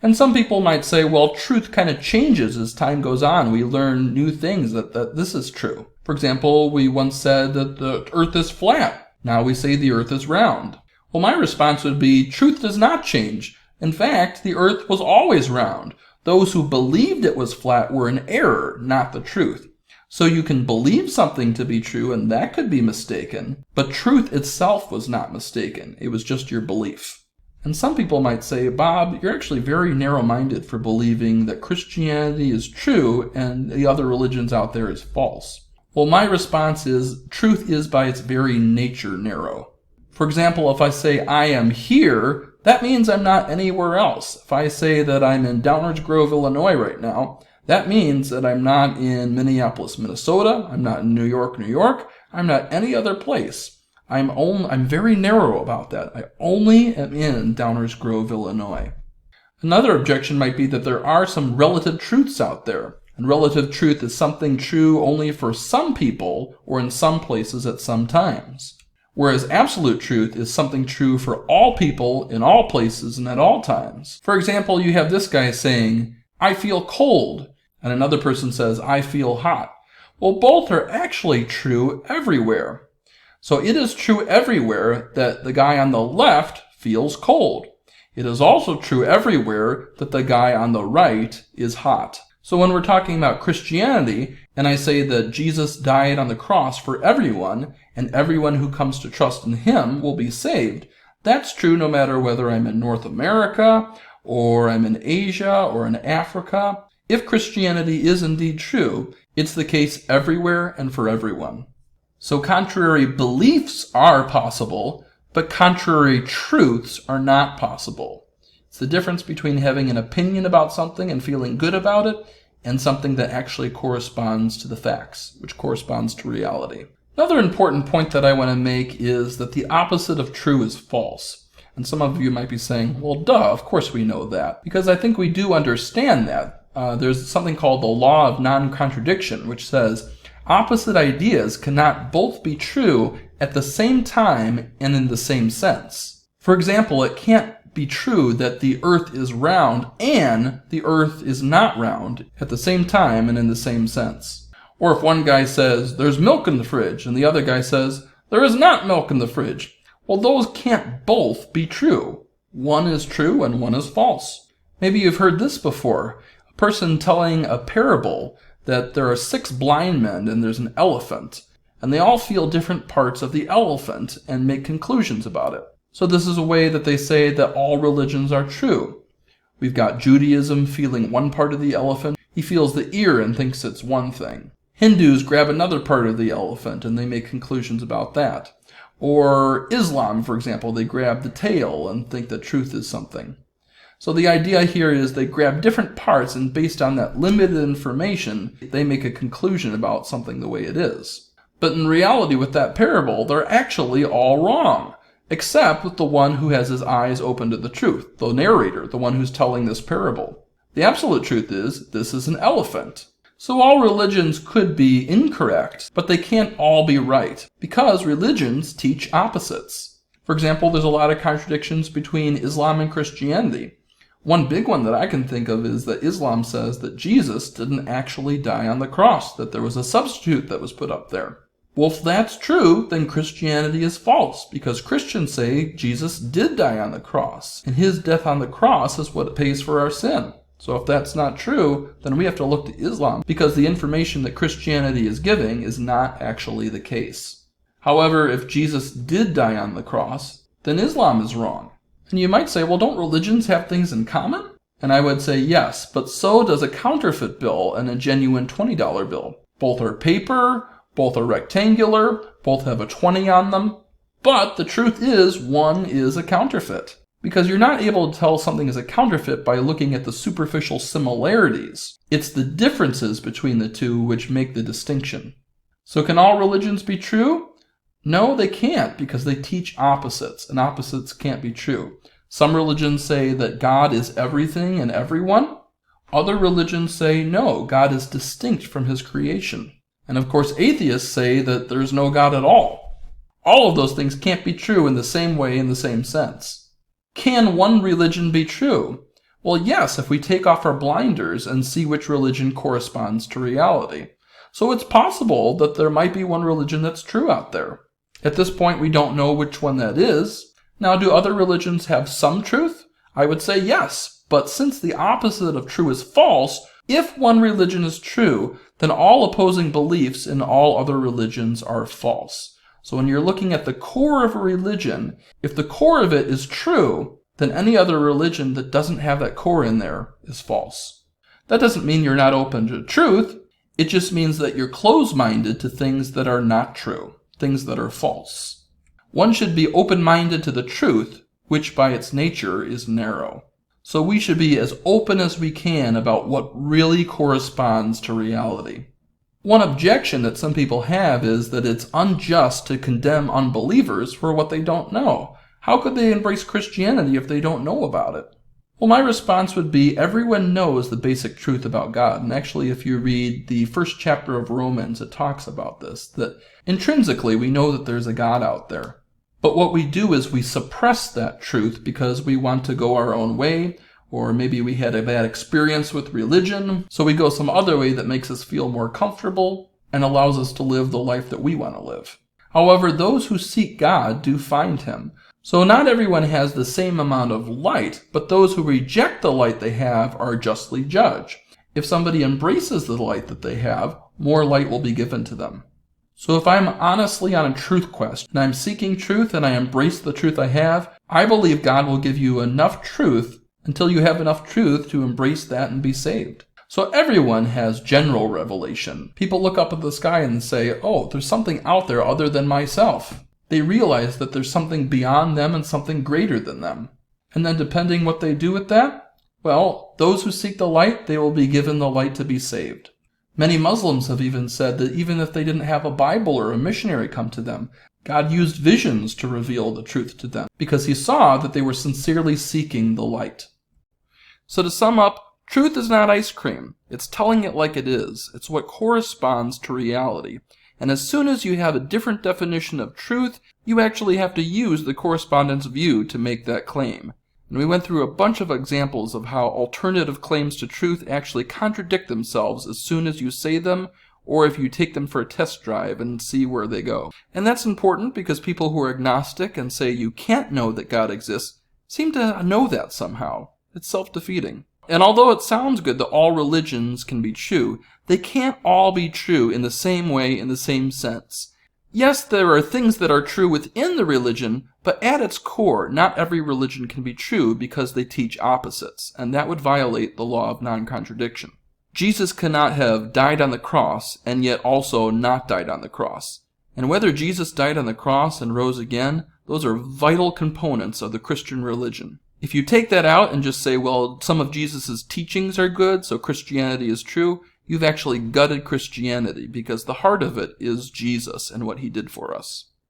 And some people might say, well, truth kind of changes as time goes on. We learn new things that this is true. For example, we once said that the earth is flat. Now we say the earth is round. Well, my response would be, truth does not change. In fact, the earth was always round. Those who believed it was flat were in error, not the truth. So you can believe something to be true, and that could be mistaken. But truth itself was not mistaken. It was just your belief. And some people might say, Bob, you're actually very narrow-minded for believing that Christianity is true and the other religions out there is false. Well, my response is, truth is by its very nature narrow. For example, if I say I am here, that means I'm not anywhere else. If I say that I'm in Downers Grove, Illinois right now, that means that I'm not in Minneapolis, Minnesota, I'm not in New York, New York, I'm not any other place. I'm very narrow about that. I only am in Downers Grove, Illinois. Another objection might be that there are some relative truths out there. And relative truth is something true only for some people or in some places at some times. Whereas absolute truth is something true for all people in all places and at all times. For example, you have this guy saying, I feel cold, and another person says, I feel hot. Well, both are actually true everywhere. So it is true everywhere that the guy on the left feels cold. It is also true everywhere that the guy on the right is hot. So when we're talking about Christianity, and I say that Jesus died on the cross for everyone, and everyone who comes to trust in him will be saved, that's true no matter whether I'm in North America, or I'm in Asia, or in Africa. If Christianity is indeed true, it's the case everywhere and for everyone. So contrary beliefs are possible, but contrary truths are not possible. It's the difference between having an opinion about something and feeling good about it, and something that actually corresponds to the facts, which corresponds to reality. Another important point that I want to make is that the opposite of true is false. And some of you might be saying, well, duh, of course we know that. Because I think we do understand that. There's something called the law of non-contradiction, which says, opposite ideas cannot both be true at the same time and in the same sense. For example, it can't be true that the earth is round and the earth is not round at the same time and in the same sense. Or if one guy says, there's milk in the fridge, and the other guy says, there is not milk in the fridge. Well, those can't both be true. One is true and one is false. Maybe you've heard this before. A person telling a parable that there are 6 blind men and there's an elephant, and they all feel different parts of the elephant and make conclusions about it. So this is a way that they say that all religions are true. We've got Judaism feeling one part of the elephant. He feels the ear and thinks it's one thing. Hindus grab another part of the elephant and they make conclusions about that. Or Islam, for example, they grab the tail and think that truth is something. So the idea here is they grab different parts, and based on that limited information, they make a conclusion about something the way it is. But in reality, with that parable, they're actually all wrong, except with the one who has his eyes open to the truth, the narrator, the one who's telling this parable. The absolute truth is, this is an elephant. So all religions could be incorrect, but they can't all be right, because religions teach opposites. For example, there's a lot of contradictions between Islam and Christianity. One big one that I can think of is that Islam says that Jesus didn't actually die on the cross, that there was a substitute that was put up there. Well, if that's true, then Christianity is false, because Christians say Jesus did die on the cross, and his death on the cross is what pays for our sin. So if that's not true, then we have to look to Islam, because the information that Christianity is giving is not actually the case. However, if Jesus did die on the cross, then Islam is wrong. And you might say, well, don't religions have things in common? And I would say yes, but so does a counterfeit bill and a genuine $20 bill. Both are paper, both are rectangular, both have a 20 on them. But the truth is, one is a counterfeit. Because you're not able to tell something is a counterfeit by looking at the superficial similarities. It's the differences between the two which make the distinction. So can all religions be true? No, they can't, because they teach opposites, and opposites can't be true. Some religions say that God is everything and everyone. Other religions say no, God is distinct from his creation. And of course, atheists say that there's no God at all. All of those things can't be true in the same way, in the same sense. Can one religion be true? Well, yes, if we take off our blinders and see which religion corresponds to reality. So it's possible that there might be one religion that's true out there. At this point, we don't know which one that is. Now, do other religions have some truth? I would say yes, but since the opposite of true is false, if one religion is true, then all opposing beliefs in all other religions are false. So when you're looking at the core of a religion, if the core of it is true, then any other religion that doesn't have that core in there is false. That doesn't mean you're not open to truth. It just means that you're closed-minded to things that are not true, things that are false. One should be open-minded to the truth, which by its nature is narrow. So we should be as open as we can about what really corresponds to reality. One objection that some people have is that it's unjust to condemn unbelievers for what they don't know. How could they embrace Christianity if they don't know about it? Well, my response would be everyone knows the basic truth about God. And actually, if you read the first chapter of Romans, it talks about this, that intrinsically we know that there's a God out there. But what we do is we suppress that truth because we want to go our own way, or maybe we had a bad experience with religion, so we go some other way that makes us feel more comfortable and allows us to live the life that we want to live. However, those who seek God do find Him. So not everyone has the same amount of light, but those who reject the light they have are justly judged. If somebody embraces the light that they have, more light will be given to them. So if I'm honestly on a truth quest, and I'm seeking truth and I embrace the truth I have, I believe God will give you enough truth until you have enough truth to embrace that and be saved. So everyone has general revelation. People look up at the sky and say, oh, there's something out there other than myself. They realize that there's something beyond them and something greater than them. And then depending what they do with that, well, those who seek the light, they will be given the light to be saved. Many Muslims have even said that even if they didn't have a Bible or a missionary come to them, God used visions to reveal the truth to them because He saw that they were sincerely seeking the light. So to sum up, truth is not ice cream. It's telling it like it is. It's what corresponds to reality. And as soon as you have a different definition of truth, you actually have to use the correspondence view to make that claim. And we went through a bunch of examples of how alternative claims to truth actually contradict themselves as soon as you say them, or if you take them for a test drive and see where they go. And that's important because people who are agnostic and say you can't know that God exists seem to know that somehow. It's self-defeating. And although it sounds good that all religions can be true, they can't all be true in the same way, in the same sense. Yes, there are things that are true within the religion, but at its core, not every religion can be true because they teach opposites, and that would violate the law of non-contradiction. Jesus cannot have died on the cross and yet also not died on the cross. And whether Jesus died on the cross and rose again, those are vital components of the Christian religion. If you take that out and just say, well, some of Jesus' teachings are good, so Christianity is true, you've actually gutted Christianity because the heart of it is Jesus and what He did for us.